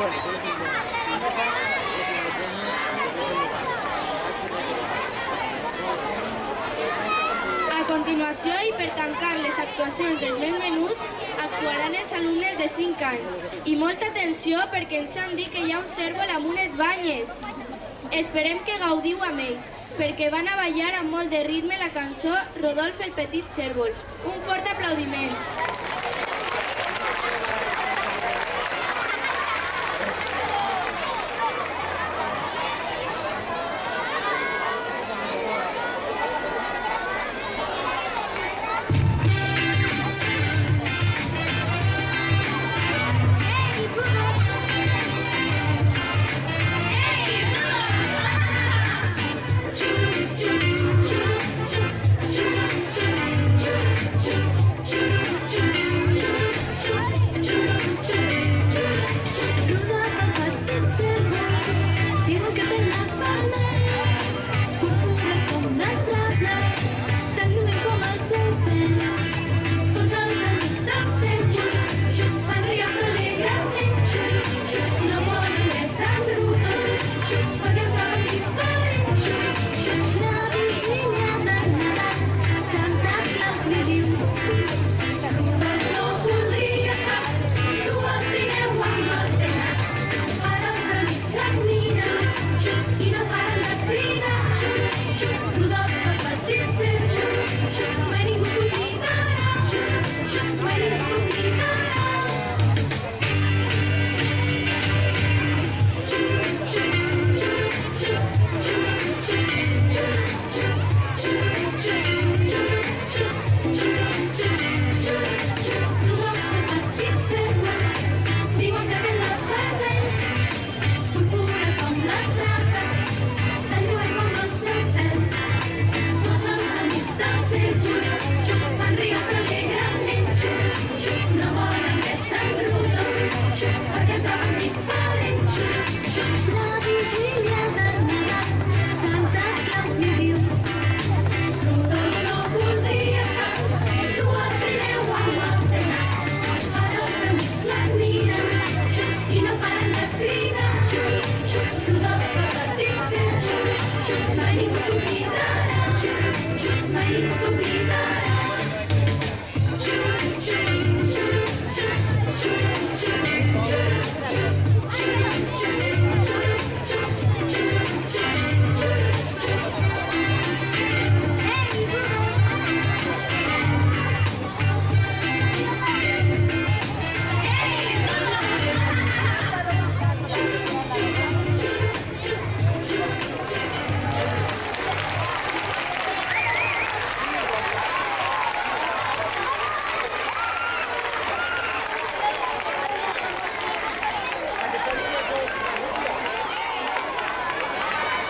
A continuació, i per tancar les actuacions dels més menuts, actuaran els alumnes de 5 anys. I molta atenció perquè ens han dit que hi ha un cérvol amb unes banyes. Esperem que gaudiu amb ells, perquè van a ballar amb molt de ritme la cançó Rodolf el petit cérvol. Un fort aplaudiment.